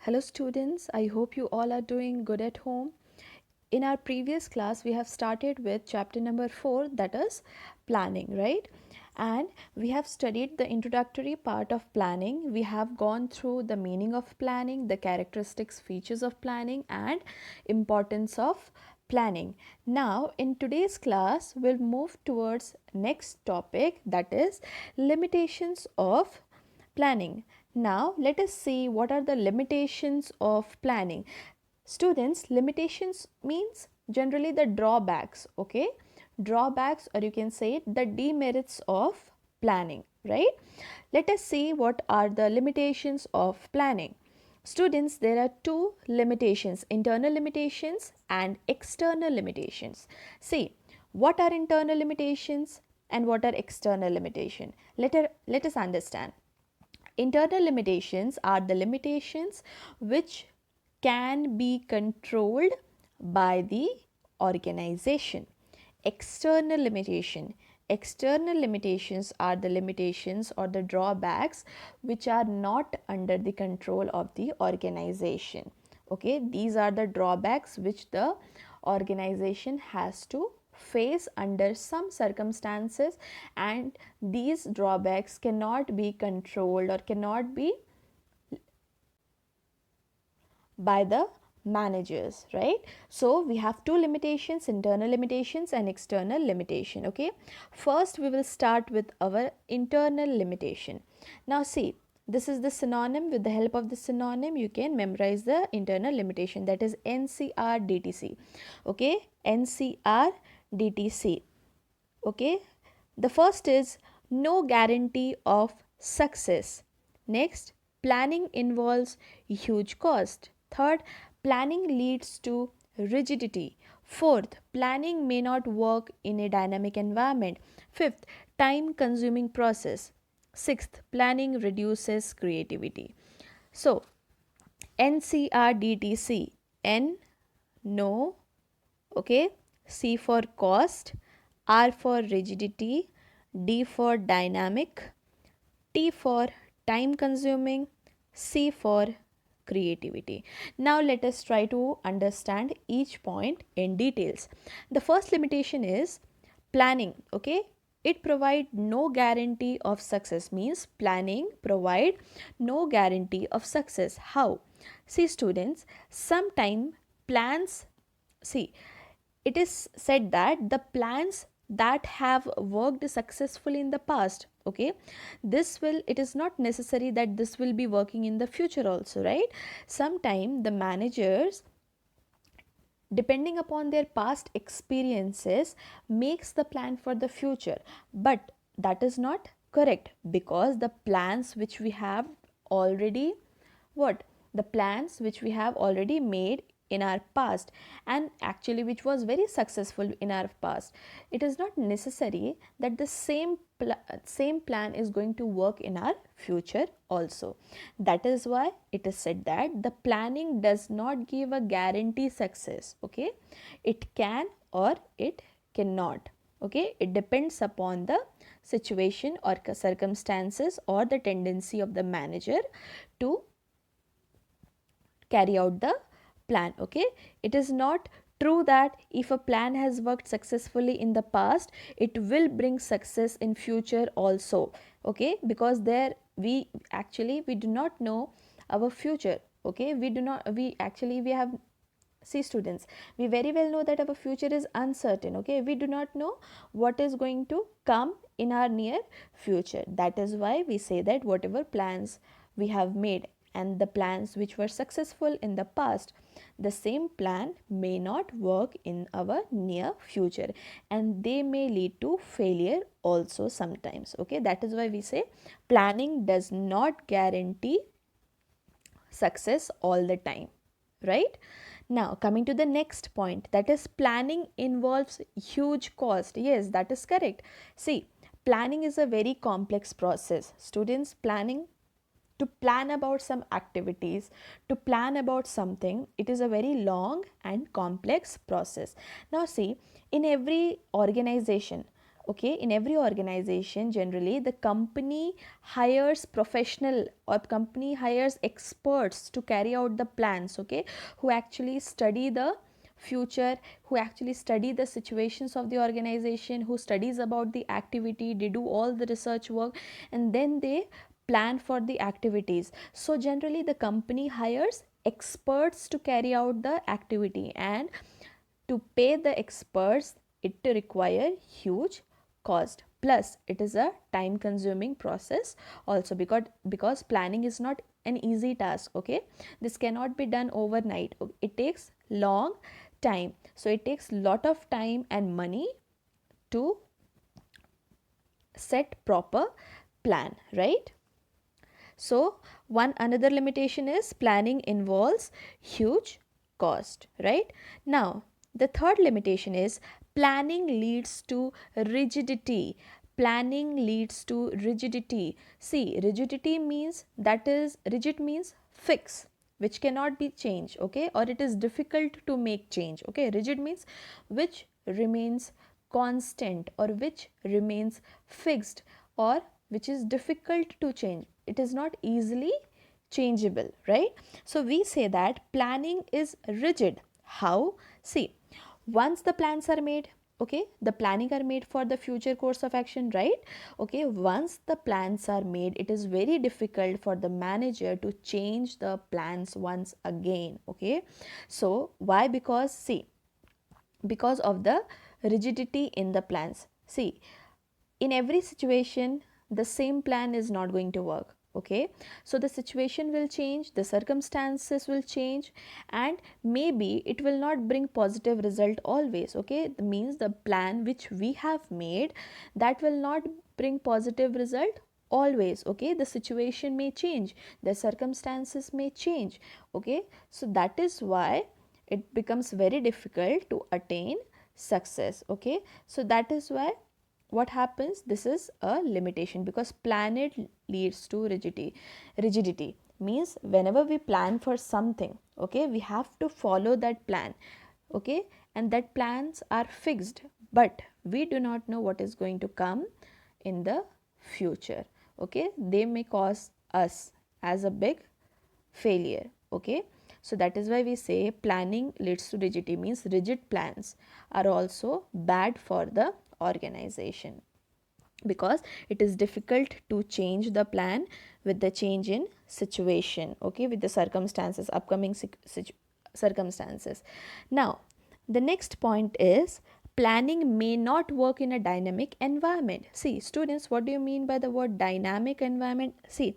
Hello students, I hope you all are doing good at home. In our previous class, we have started with chapter number 4, that is planning, right? And we have studied the introductory part of planning. We have gone through the meaning of planning, the characteristics, features of planning, and importance of planning. Now, in today's class, we'll move towards next topic, that is limitations of planning. Now, let us see what are the limitations of planning. Students, limitations means generally the drawbacks, okay? Drawbacks, or you can say the demerits of planning, right? Let us see what are the limitations of planning. Students, there are two limitations, internal limitations and external limitations. See, what are internal limitations and what are external limitations? Let us understand. Internal limitations are the limitations which can be controlled by the organization. External limitations are the limitations or the drawbacks which are not under the control of the organization. Okay, these are the drawbacks which the organization has to face under some circumstances, and these drawbacks cannot be controlled or cannot be by the managers, right? So we have two limitations, internal limitations and external limitation. Okay, first we will start with our internal limitation. Now see, this is the synonym. With the help of the synonym you can memorize the internal limitation, that is NCR-DTC. okay, NCR-DTC. okay, the first is no guarantee of success. Next, planning involves huge cost. Third, planning leads to rigidity. Fourth, planning may not work in a dynamic environment. Fifth, time consuming process. Sixth, planning reduces creativity. So, NCRDTC. N, no, okay, C for cost, R for rigidity, D for dynamic, T for time consuming, C for creativity. Now let us try to understand each point in details. The first limitation is planning. Okay, it provide no guarantee of success, means planning provide no guarantee of success. How? See students, sometime plans, see, it is said that the plans that have worked successfully in the past, okay, this will, it is not necessary that this will be working in the future also, right? Sometime the managers, depending upon their past experiences, makes the plan for the future, but that is not correct, because the plans which we have already, what, the plans which we have already made in our past, and actually which was very successful in our past, it is not necessary that the same plan is going to work in our future also. That is why it is said that the planning does not give a guarantee success. Okay, it can or it cannot. Okay, it depends upon the situation or circumstances or the tendency of the manager to carry out the plan. Okay, it is not true that if a plan has worked successfully in the past, it will bring success in future also. Okay, because there we actually we do not know our future. Okay, we do not, we actually we have, see students, we very well know that our future is uncertain. Okay, we do not know what is going to come in our near future. That is why we say that whatever plans we have made and the plans which were successful in the past, the same plan may not work in our near future, and they may lead to failure also sometimes. Okay, that is why we say planning does not guarantee success all the time, right? Now coming to the next point, that is planning involves huge cost. Yes, that is correct. See, planning is a very complex process. Students, planning, to plan about some activities, to plan about something, it is a very long and complex process. Now see, in every organization, okay, in every organization generally the company hires professional or company hires experts to carry out the plans, okay, who actually study the future, who actually study the situations of the organization, who studies about the activity, they do all the research work, and then they plan for the activities. So generally the company hires experts to carry out the activity, and to pay the experts it require huge cost, plus it is a time consuming process also, because planning is not an easy task, okay, this cannot be done overnight, it takes long time, so it takes lot of time and money to set proper plan, right? So one another limitation is planning involves huge cost, right? Now the third limitation is planning leads to rigidity. Planning leads to rigidity. See, rigidity means, that is, rigid means fix, which cannot be changed, okay, or it is difficult to make change, okay. Rigid means which remains constant or which remains fixed or which is difficult to change, it is not easily changeable, right? So we say that planning is rigid. How? See, once the plans are made, okay, the planning are made for the future course of action, right? Okay, once the plans are made, it is very difficult for the manager to change the plans once again, okay. So why? Because see, because of the rigidity in the plans. See, in every situation the same plan is not going to work, okay. So the situation will change, the circumstances will change, and maybe it will not bring positive result always, okay. That means the plan which we have made, that will not bring positive result always, okay. The situation may change, the circumstances may change, okay. So that is why it becomes very difficult to attain success, okay. So that is why what happens, this is a limitation, because planet leads to rigidity means whenever we plan for something, okay, we have to follow that plan, okay, and that plans are fixed, but we do not know what is going to come in the future, okay. They may cause us as a big failure, okay. So that is why we say planning leads to rigidity, means rigid plans are also bad for the organization, because it is difficult to change the plan with the change in situation, okay, with the circumstances, upcoming circumstances. Now the next point is planning may not work in a dynamic environment. See students, what do you mean by the word dynamic environment? See,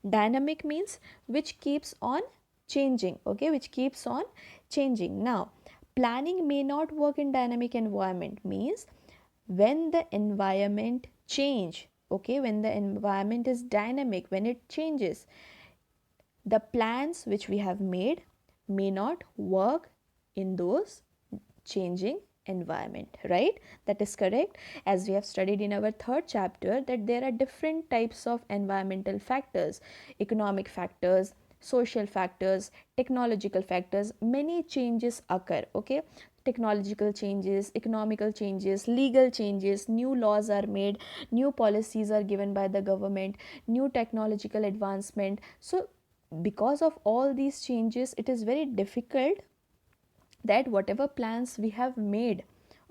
dynamic means which keeps on changing, okay, which keeps on changing. Now planning may not work in dynamic environment means when the environment change, okay, when the environment is dynamic, when it changes, the plans which we have made may not work in those changing environment, right? That is correct. As we have studied in our third chapter, that there are different types of environmental factors: economic factors, social factors, technological factors. Many changes occur, okay. Technological changes, economical changes, legal changes, new laws are made, new policies are given by the government, new technological advancement. So because of all these changes, it is very difficult that whatever plans we have made,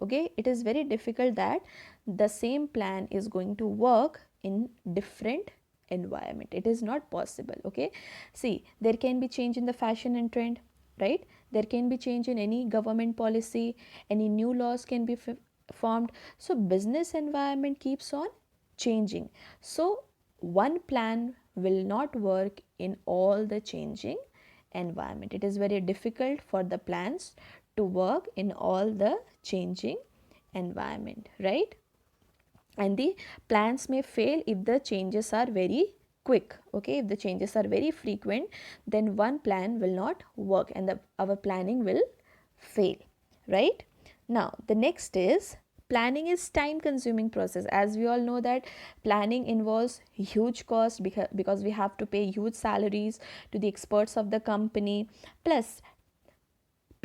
okay, it is very difficult that the same plan is going to work in different environment. It is not possible, okay. See, there can be change in the fashion and trend, right? There can be change in any government policy, any new laws can be formed. So business environment keeps on changing, so one plan will not work in all the changing environment. It is very difficult for the plans to work in all the changing environment, right? And the plans may fail if the changes are very quick, okay. If the changes are very frequent, then one plan will not work and our planning will fail, right? Now the next is planning is time consuming process. As we all know that planning involves huge cost, because we have to pay huge salaries to the experts of the company, plus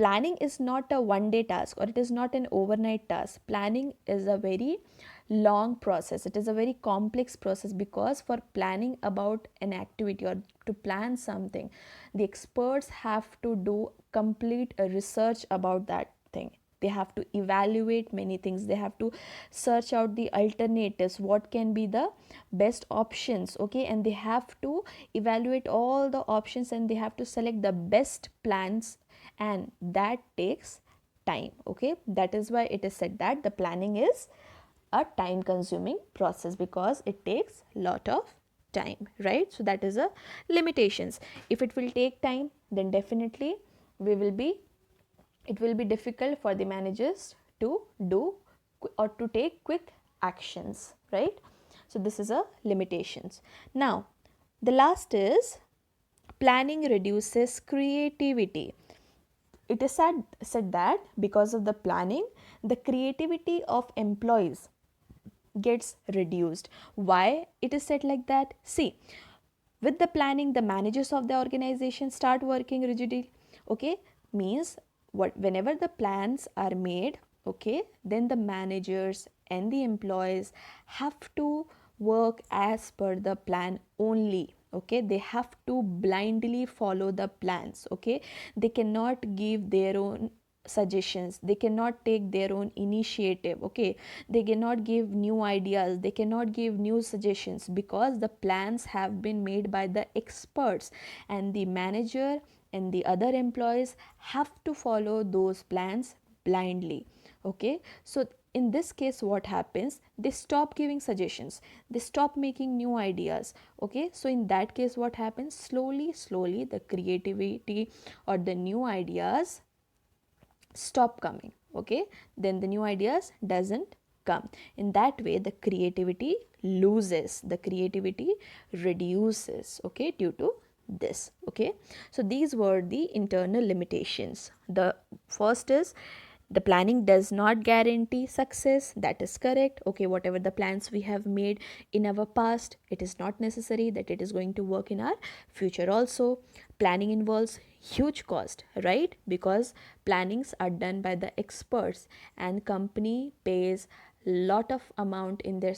planning is not a one day task, or it is not an overnight task. Planning is a very long process, it is a very complex process, because for planning about an activity or to plan something, the experts have to do complete research about that thing. They have to evaluate many things, they have to search out the alternatives, what can be the best options, okay, and they have to evaluate all the options and they have to select the best plans, and that takes time. Okay, that is why it is said that the planning is a time consuming process, because it takes lot of time, right? So that is a limitations. If it will take time, then definitely we will be it will be difficult for the managers to do or to take quick actions, right? So this is a limitations. Now the last is planning reduces creativity. It is said that because of the planning, the creativity of employees gets reduced. Why it is said like that? See, with the planning, the managers of the organization start working rigidly. Okay, means what, whenever the plans are made, okay, then the managers and the employees have to work as per the plan only. Okay, they have to blindly follow the plans. Okay, they cannot give their own suggestions, they cannot take their own initiative. Okay, they cannot give new ideas, they cannot give new suggestions, because the plans have been made by the experts, and the manager and the other employees have to follow those plans blindly. Okay, so in this case what happens, they stop giving suggestions, they stop making new ideas. Okay, so in that case what happens, slowly the creativity or the new ideas stop coming. Okay, then the new ideas doesn't come. In that way the creativity loses, the creativity reduces, okay, due to this. Okay, so these were the internal limitations. The first is the planning does not guarantee success. That is correct. Okay, whatever the plans we have made in our past, it is not necessary that it is going to work in our future also. Planning involves huge cost, right? Because plannings are done by the experts, and company pays lot of amount in their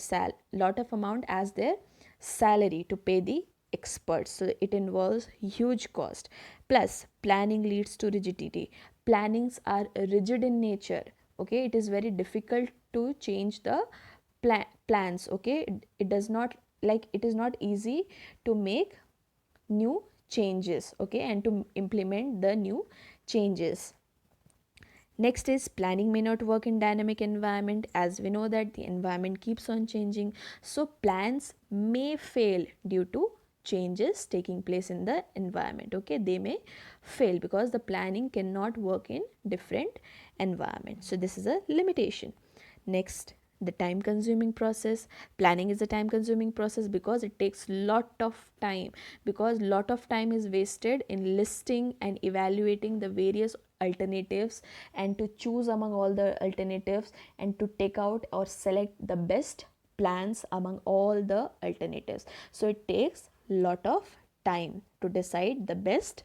lot of amount as their salary to pay the experts, so it involves huge cost. Plus planning leads to rigidity. Plannings are rigid in nature. Okay, it is very difficult to change the plans. Okay, it does not, like, it is not easy to make new changes, okay, and to implement the new changes. Next is planning may not work in dynamic environment. As we know that the environment keeps on changing, so plans may fail due to changes taking place in the environment. Okay, they may fail because the planning cannot work in different environments. So this is a limitation. Next, the time consuming process. Planning is a time consuming process because it takes lot of time, because lot of time is wasted in listing and evaluating the various alternatives, and to choose among all the alternatives, and to take out or select the best plans among all the alternatives. So it takes lot of time to decide the best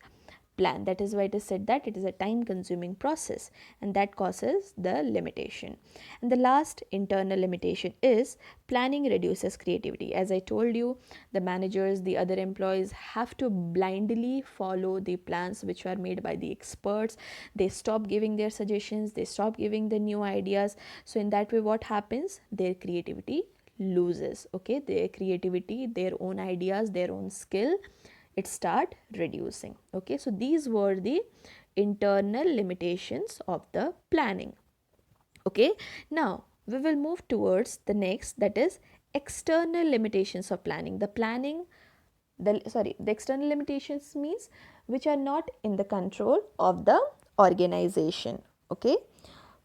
plan. That is why it is said that it is a time consuming process, and that causes the limitation. And the last internal limitation is planning reduces creativity. As I told you, the managers, the other employees have to blindly follow the plans which are made by the experts. They stop giving their suggestions, they stop giving the new ideas. So in that way what happens, their creativity loses. Okay, their creativity, their own ideas, their own skill, it start reducing. Okay, so these were the internal limitations of the planning. Okay, now we will move towards the next, that is external limitations of planning. The external limitations means which are not in the control of the organization. Okay,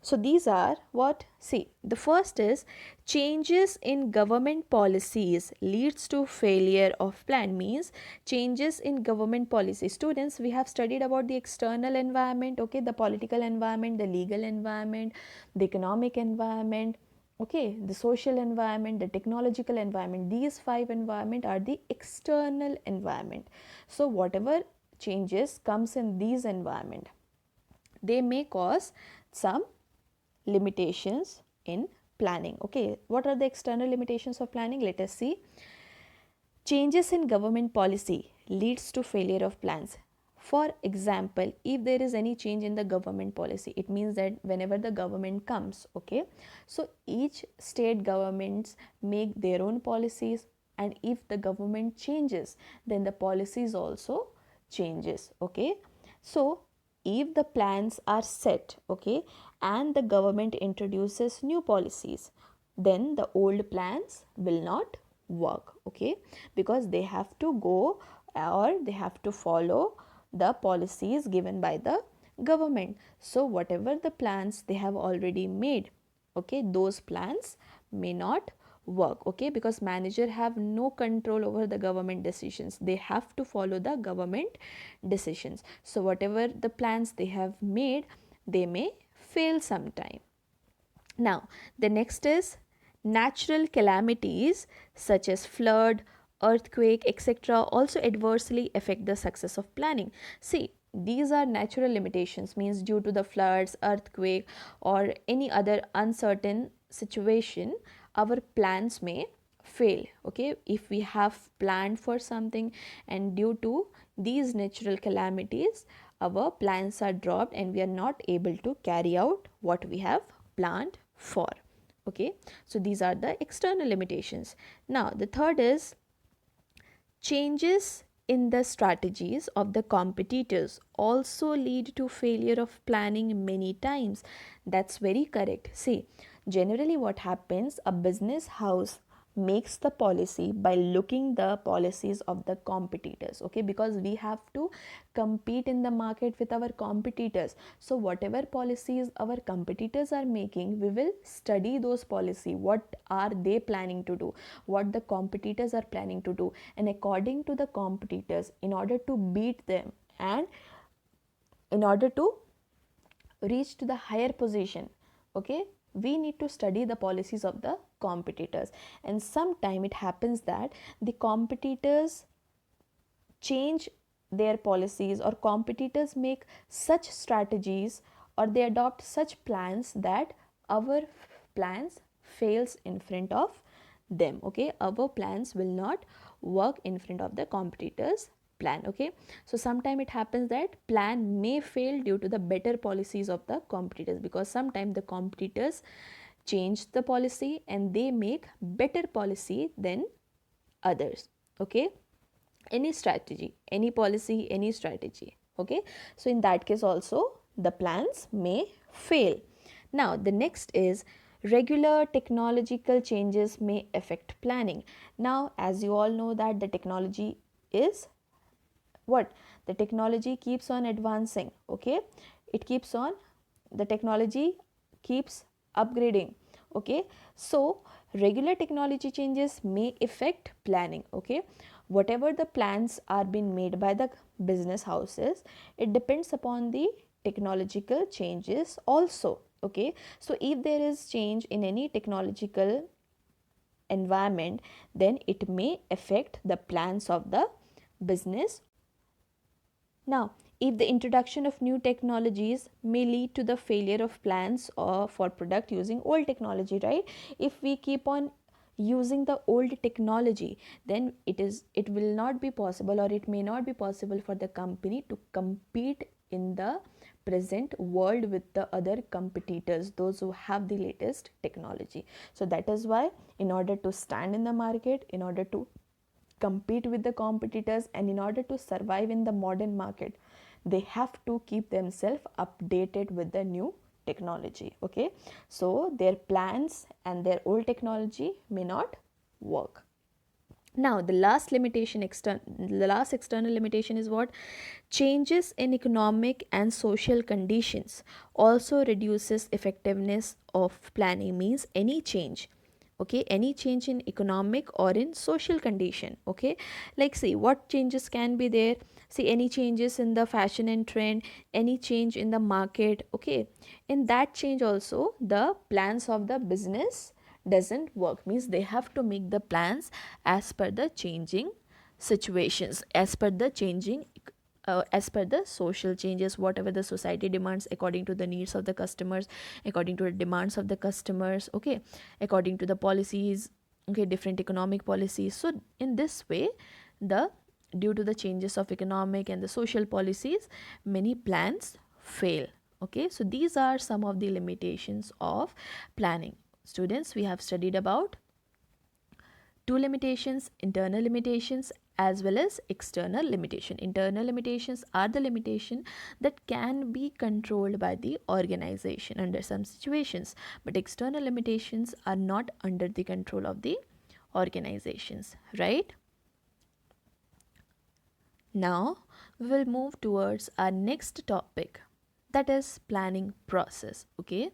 so these are what, see, the first is changes in government policies leads to failure of plan. Means changes in government policy. Students, we have studied about the external environment, okay, the political environment, the legal environment, the economic environment, okay, the social environment, the technological environment. These five environment are the external environment. So whatever changes comes in these environment, they may cause some limitations in planning. Okay, what are the external limitations of planning? Let us see. Changes in government policy leads to failure of plans. For example, if there is any change in the government policy, it means that whenever the government comes, okay, so each state governments make their own policies, and if the government changes, then the policies also changes. Okay, so if the plans are set, okay, and the government introduces new policies, then the old plans will not work. Okay, because they have to go, or they have to follow the policies given by the government. So whatever the plans they have already made, okay, those plans may not work. Okay, because manager have no control over the government decisions, they have to follow the government decisions. So whatever the plans they have made, they may fail sometime. Now the next is natural calamities such as flood, earthquake, etc. also adversely affect the success of planning. See, these are natural limitations, means due to the floods, earthquake, or any other uncertain situation, our plans may fail. Okay, if we have planned for something and due to these natural calamities our plans are dropped and we are not able to carry out what we have planned for. Okay, so these are the external limitations. Now the third is changes in the strategies of the competitors also lead to failure of planning many times. That's very correct. See, generally what happens, a business house makes the policy by looking the policies of the competitors. Okay, because we have to compete in the market with our competitors, so whatever policies our competitors are making, we will study those policy, what are they planning to do, what the competitors are planning to do, and according to the competitors, in order to beat them and in order to reach to the higher position, okay, we need to study the policies of the competitors. And sometime it happens that the competitors change their policies, or competitors make such strategies, or they adopt such plans that our plans fails in front of them. Okay, our plans will not work in front of the competitors plan. Okay, so sometime it happens that plan may fail due to the better policies of the competitors, because sometimes the competitors change the policy and they make better policy than others. Okay, any strategy, any policy, any strategy. Okay, so in that case also the plans may fail. Now the next is regular technological changes may affect planning. Now as you all know that the technology is what, the technology keeps on advancing. Okay, it keeps on, the technology keeps upgrading. Okay, so regular technology changes may affect planning. Okay, whatever the plans are being made by the business houses, it depends upon the technological changes also. Okay, so if there is change in any technological environment, then it may affect the plans of the business. Now, if the introduction of new technologies may lead to the failure of plans or for product using old technology, right? If we keep on using the old technology, then it will not be possible, or it may not be possible for the company to compete in the present world with the other competitors, those who have the latest technology. So that is why, in order to stand in the market, in order to compete with the competitors, and in order to survive in the modern market, they have to keep themselves updated with the new technology. Okay, so their plans and their old technology may not work. Now the last limitation, the last external limitation is what, changes in economic and social conditions also reduces effectiveness of planning. Means any change, okay, any change in economic or in social condition. Okay, like see what changes can be there. See, any changes in the fashion and trend, any change in the market. Okay, in that change also the plans of the business doesn't work. Means they have to make the plans as per the changing situations, as per the changing as per the social changes, whatever the society demands, according to the needs of the customers, according to the demands of the customers, okay, according to the policies, okay, different economic policies. So in this way, the due to the changes of economic and the social policies, many plans fail. Okay, so these are some of the limitations of planning. Students, we have studied about two limitations: internal limitations as well as external limitation. Internal limitations are the limitation that can be controlled by the organization under some situations, but external limitations are not under the control of the organizations, right? Now we will move towards our next topic, that is planning process. Okay,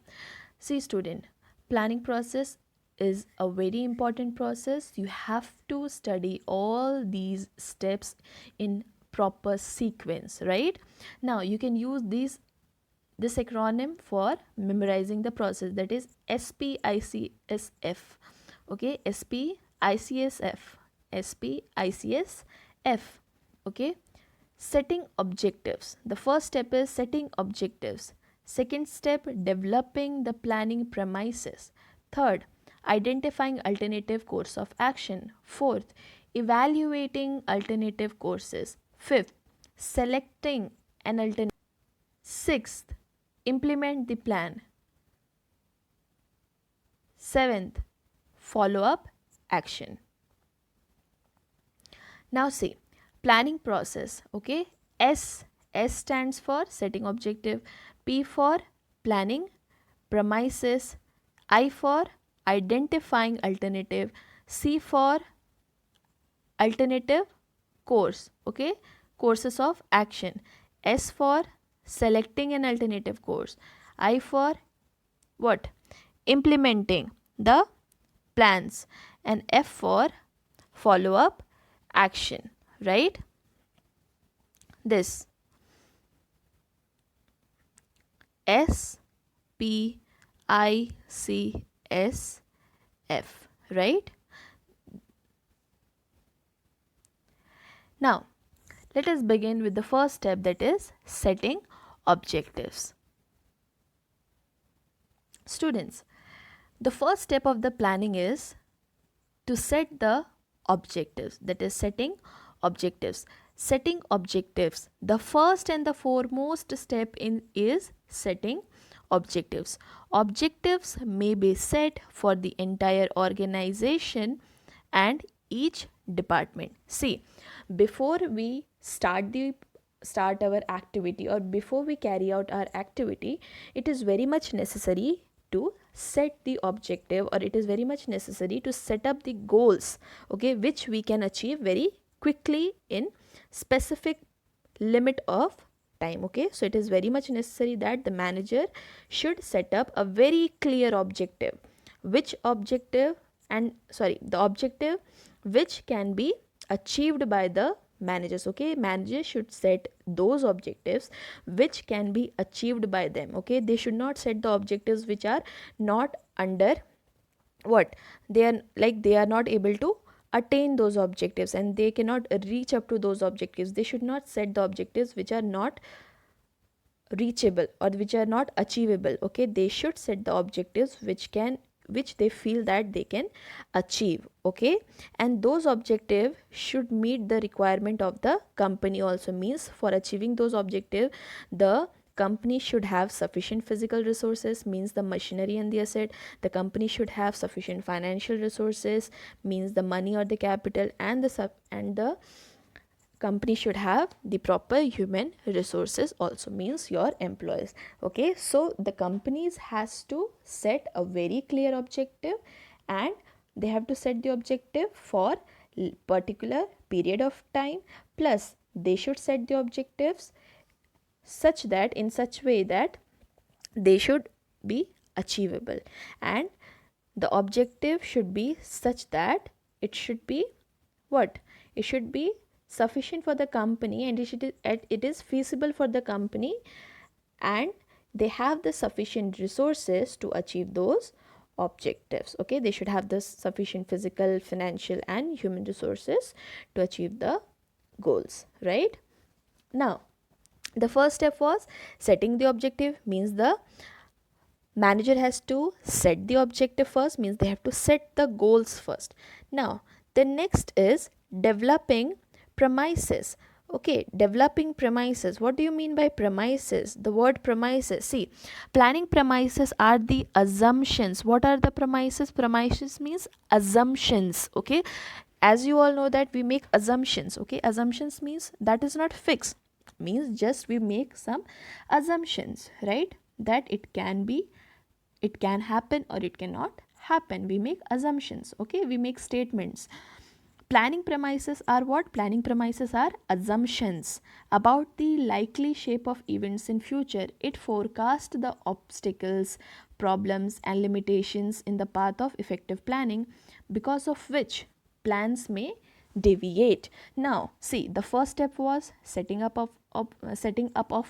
see student, planning process is a very important process. You have to study all these steps in proper sequence, right? Now you can use this acronym for memorizing the process, that is SPICSF. Okay, SPICSF, SPICSF. Okay, setting objectives. The first step is setting objectives. Second step, developing the planning premises. Third, identifying alternative course of action. Fourth, evaluating alternative courses. Fifth, selecting an alternative. Sixth, implement the plan. Seventh, follow up action. Now see, planning process. Okay, S stands for setting objective, P for planning premises, I for identifying alternative, C for alternative course, okay, courses of action, S for selecting an alternative course, I for what, implementing the plans, and F for follow up action, right? This SPICSF, right? Now let us begin with the first step, that is setting objectives. Students, the first step of the planning is to set the objectives, that is setting objectives. Setting objectives, the first and the foremost step in is setting objectives. Objectives may be set for the entire organization and each department. See, before we start our activity, or before we carry out our activity, it is very much necessary to set the objective, or it is very much necessary to set up the goals, okay, which we can achieve very quickly in specific limit of time. Okay, so it is very much necessary that the manager should set up a very clear objective, which objective, and sorry, the objective which can be achieved by the managers. Okay, managers should set those objectives which can be achieved by them. Okay, they should not set the objectives which are not under what, they are like, they are not able to attain those objectives and they cannot reach up to those objectives. They should not set the objectives which are not reachable or which are not achievable. Okay, they should set the objectives which they feel that they can achieve. Okay, and those objectives should meet the requirement of the company also. Means for achieving those objectives, the company should have sufficient physical resources, means the machinery and the asset. The company should have sufficient financial resources, means the money or the capital, and the company should have the proper human resources also, means your employees. Okay, so the companies has to set a very clear objective, and they have to set the objective for particular period of time, plus they should set the objectives such that, in such way that they should be achievable, and the objective should be such that it should be what, it should be sufficient for the company, and it is feasible for the company, and they have the sufficient resources to achieve those objectives. Okay, they should have the sufficient physical, financial, and human resources to achieve the goals, right? Now, the first step was setting the objective, means the manager has to set the objective first, means they have to set the goals first. Now, the next is developing premises. Okay, developing premises. What do you mean by premises? The word premises, see, planning premises are the assumptions. What are the premises? Premises means assumptions. Okay, as you all know that we make assumptions. Okay, assumptions means that is not fixed, means just we make some assumptions, right? That it can be, it can happen or it cannot happen. We make assumptions. Okay, we make statements. Planning premises are what? Planning premises are assumptions about the likely shape of events in future. It forecasts the obstacles, problems and limitations in the path of effective planning, because of which plans may deviate. Now see, the first step was setting up of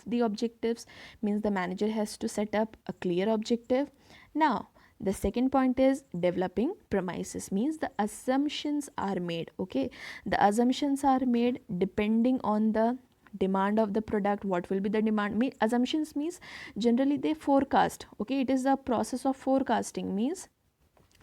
the objectives, means the manager has to set up a clear objective. Now the second point is developing premises, means the assumptions are made. Okay, the assumptions are made depending on the demand of the product. What will be the demand? Assumptions means generally they forecast. Okay, it is a process of forecasting, means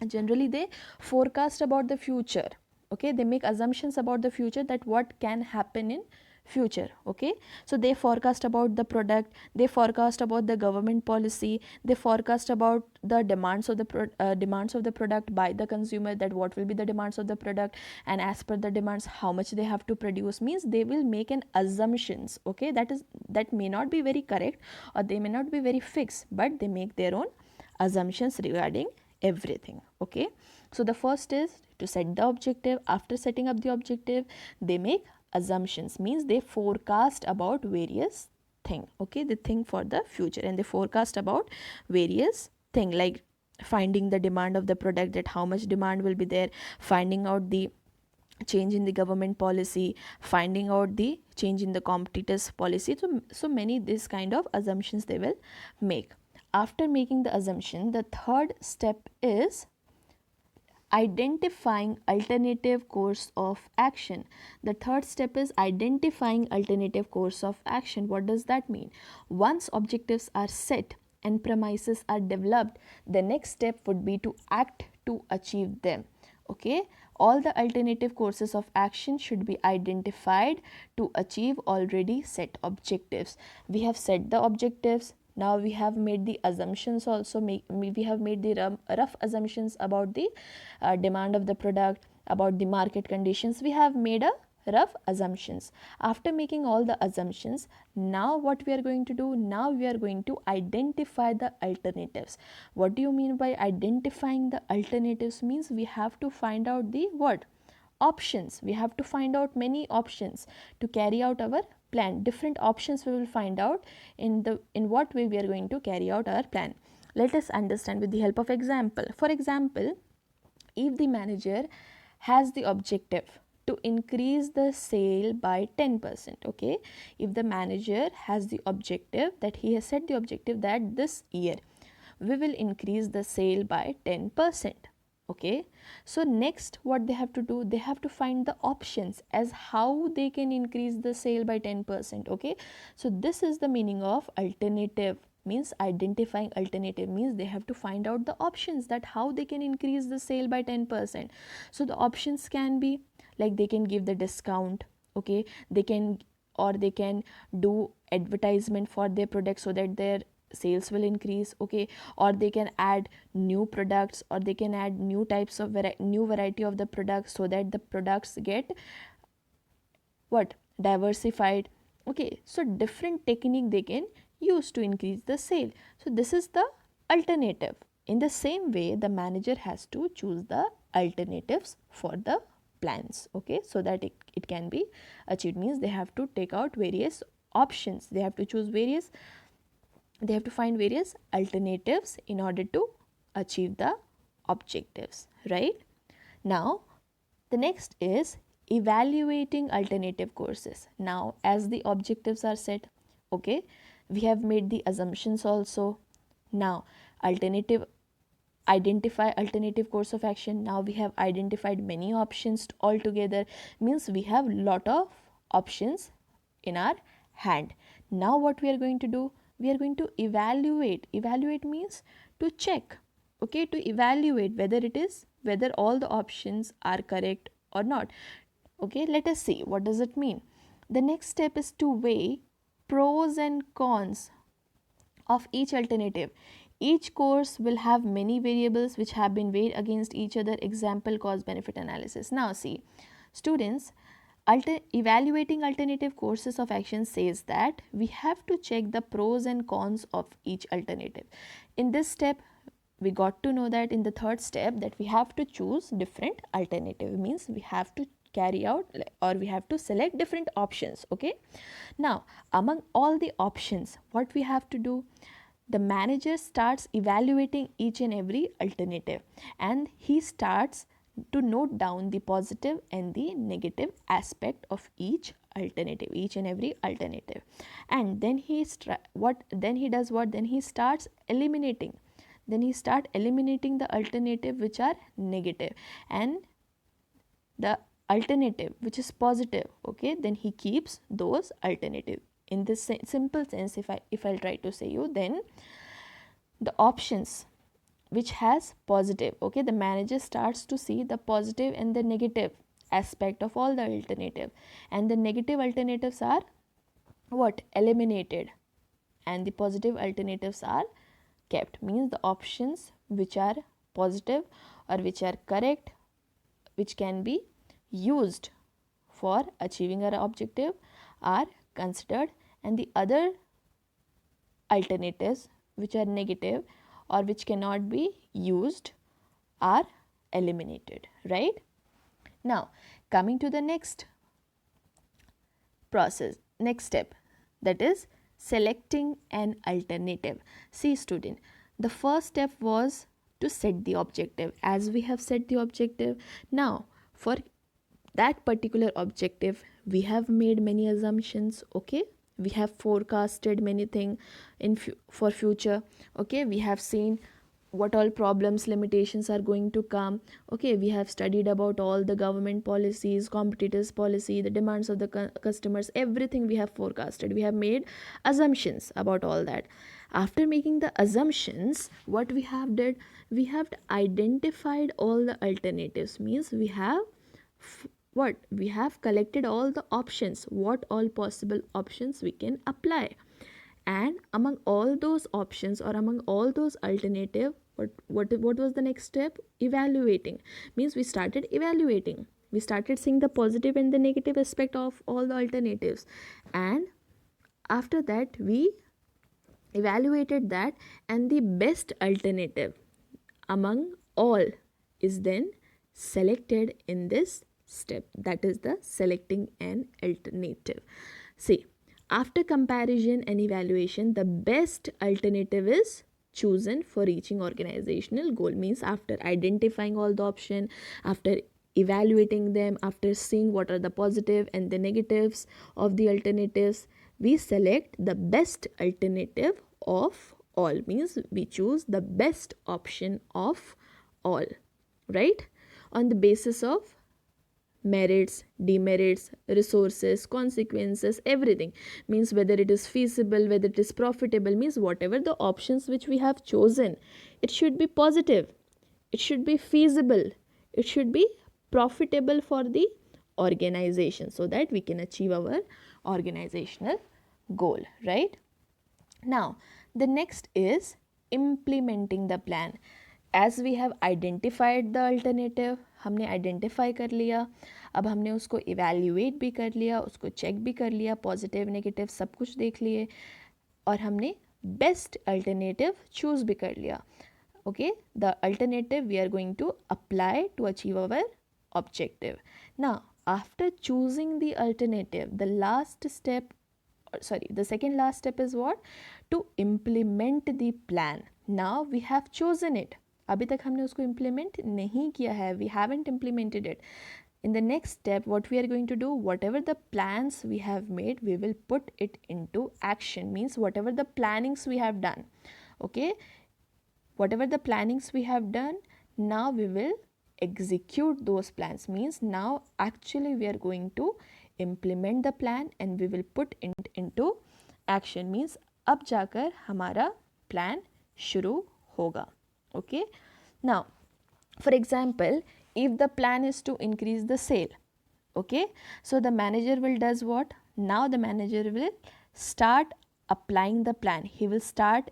generally they forecast about the future. Okay, they make assumptions about the future, that what can happen in future. Okay, so they forecast about the product, they forecast about the government policy, they forecast about the demands of the demands of the product by the consumer, that what will be the demands of the product, and as per the demands how much they have to produce, means they will make an assumptions. Okay, that may not be very correct or they may not be very fixed, but they make their own assumptions regarding everything. Okay, so the first is to set the objective. After setting up the objective, they make assumptions, means they forecast about various thing. Okay, they think for the future and they forecast about various thing, like finding the demand of the product, that how much demand will be there, finding out the change in the government policy, finding out the change in the competitors policy. So many this kind of assumptions they will make. After making the assumption, the third step is identifying alternative course of action. The third step is identifying alternative course of action. What does that mean? Once objectives are set and premises are developed, the next step would be to act to achieve them. Okay, all the alternative courses of action should be identified to achieve already set objectives. We have set the objectives. Now we have made the assumptions also. We have made the rough assumptions about the demand of the product, about the market conditions. We have made a rough assumptions. After making all the assumptions, now what we are going to do? Now we are going to identify the alternatives. What do you mean by identifying the alternatives? Means we have to find out the what? Options. We have to find out many options to carry out our plan. Different options we will find out in what way we are going to carry out our plan. Let us understand with the help of example. For example, if the manager has the objective to increase the sale by 10%. Okay, if the manager has the objective, that he has set the objective that this year we will increase the sale by 10%. Okay, so next what they have to do? They have to find the options as how they can increase the sale by 10%. Okay, so this is the meaning of alternative, means identifying alternative, means they have to find out the options, that how they can increase the sale by 10%. So the options can be like they can give the discount. Okay, they can, or they can do advertisement for their product so that their sales will increase. Okay, or they can add new products, or they can add new types of new variety of the products, so that the products get what? Diversified. Okay, so different technique they can use to increase the sale. So this is the alternative. In the same way, the manager has to choose the alternatives for the plans. Okay, so that it can be achieved, means they have to take out various options, they have to choose various, they have to find various alternatives in order to achieve the objectives, right? Now the next is evaluating alternative courses. Now as the objectives are set, okay, we have made the assumptions also. Now alternative, identify alternative course of action. Now we have identified many options altogether, means we have lot of options in our hand. Now what we are going to do, we are going to evaluate means to check, okay, to evaluate whether all the options are correct or not. Okay, let us see what does it mean. The next step is to weigh pros and cons of each alternative. Each course will have many variables which have been weighed against each other. Example, cost benefit analysis. Now see, students, evaluating alternative courses of action says that we have to check the pros and cons of each alternative. In this step, we got to know that in the third step that we have to choose different alternative, means we have to carry out or we have to select different options. Okay, now among all the options, what we have to do, the manager starts evaluating each and every alternative, and he starts to note down the positive and the negative aspect of each alternative, each and every alternative. And then he starts eliminating, the alternative which are negative, and the alternative which is positive, okay, then he keeps those alternative. In this simple sense, if I'll try to say you, then the options which has positive, okay, the manager starts to see the positive and the negative aspect of all the alternative, and the negative alternatives are what, eliminated, and the positive alternatives are kept. Means the options which are positive or which are correct, which can be used for achieving our objective, are considered, and the other alternatives which are negative or which cannot be used are eliminated, right? Now coming to the next step, that is selecting an alternative. See student, the first step was to set the objective. As we have set the objective, now for that particular objective we have made many assumptions, okay, we have forecasted many things for future, okay, we have seen what all problems, limitations are going to come, okay, we have studied about all the government policies, competitors policy, the demands of the customers, everything we have forecasted, we have made assumptions about all that. After making the assumptions, what we have did, we have identified all the alternatives, means we have we have collected all the options, what all possible options we can apply, and among all those options or among all those alternative, what was the next step, evaluating. Means we started evaluating, we started seeing the positive and the negative aspect of all the alternatives, and after that we evaluated that, and the best alternative among all is then selected in this step, that is the selecting an alternative. See, after comparison and evaluation, the best alternative is chosen for reaching organizational goal. Means after identifying all the option, after evaluating them, after seeing what are the positive and the negatives of the alternatives, we select the best alternative of all. Means we choose the best option of all, right, on the basis of merits, demerits, resources, consequences, everything. Means whether it is feasible, whether it is profitable, means whatever the options which we have chosen, it should be positive, it should be feasible, it should be profitable for the organization, so that we can achieve our organizational goal, right? Now the next is implementing the plan. As we have identified the alternative, हमने identify कर लिया, अब हमने उसको evaluate भी कर लिया, उसको चेक भी कर लिया, पॉजिटिव नेगेटिव सब कुछ देख लिए, और हमने बेस्ट अल्टरनेटिव चूज़ भी कर लिया. Okay, the alternative we are going to apply to achieve our objective. Now after choosing the alternative, the second last step is what, to implement the plan. Now we have chosen it, अभी तक हमने उसको implement नहीं किया है, we haven't implemented it. In the next step, what we are going to do, whatever the plans we have made, we will put it into action. Means whatever the plannings we have done, okay, whatever the plannings we have done, now we will execute those plans. Means now actually we are going to implement the plan and we will put it into action. Means अब जाकर हमारा plan शुरू होगा. Okay. Now, for example, if the plan is to increase the sale, okay, so the manager will does what? Now the manager will start applying the plan. He will start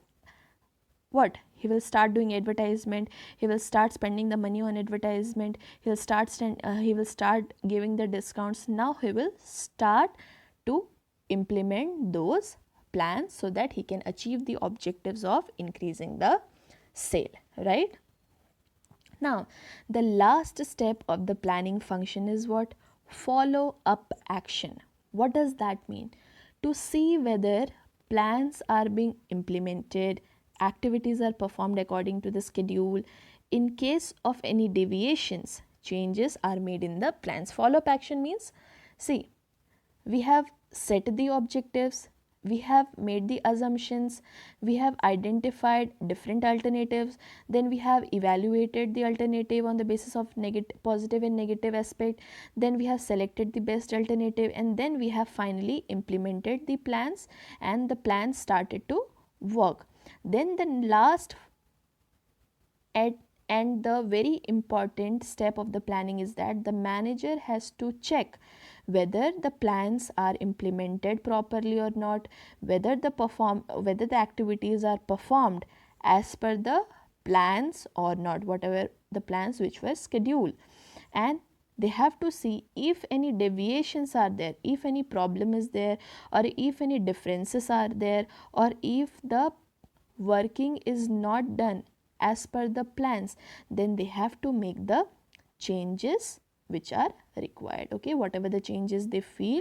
what? He will start doing advertisement. He will start spending the money on advertisement. He will start giving the discounts. Now he will start to implement those plans so that he can achieve the objectives of increasing the sale, right? Now, the last step of the planning function is what? Follow up action. What does that mean? To see whether plans are being implemented, activities are performed according to the schedule. In case of any deviations, changes are made in the plans. Follow up action means, see, we have set the objectives, we have made the assumptions, we have identified different alternatives, then we have evaluated the alternative on the basis of positive and negative aspect, then we have selected the best alternative, and then we have finally implemented the plans and the plans started to work. Then the last and the very important step of the planning is that the manager has to check whether the plans are implemented properly or not, whether the activities are performed as per the plans or not, whatever the plans which were scheduled. And they have to see if any deviations are there, if any problem is there, or if any differences are there, or if the working is not done as per the plans, then they have to make the changes which are required. Okay, whatever the changes they feel,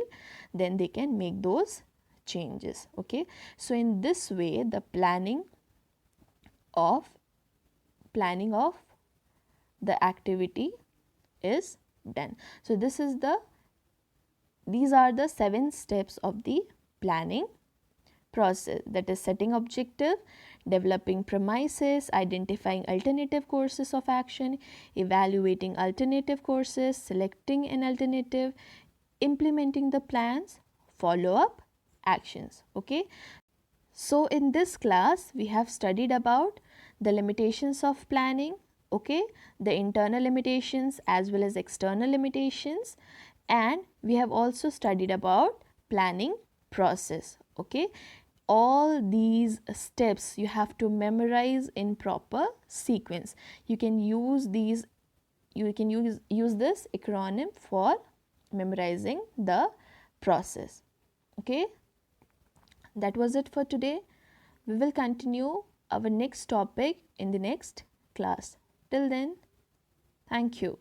then they can make those changes. Okay, so in this way the planning of the activity is done. So these are the 7 steps of the planning process, that is setting objective, developing premises, identifying alternative courses of action, evaluating alternative courses, selecting an alternative, implementing the plans, follow up actions. Okay, so in this class we have studied about the limitations of planning, okay, the internal limitations as well as external limitations, and we have also studied about planning process. Okay, all these steps you have to memorize in proper sequence. You can use this acronym for memorizing the process. Okay, that was it for today. We will continue our next topic in the next class. Till then, thank you.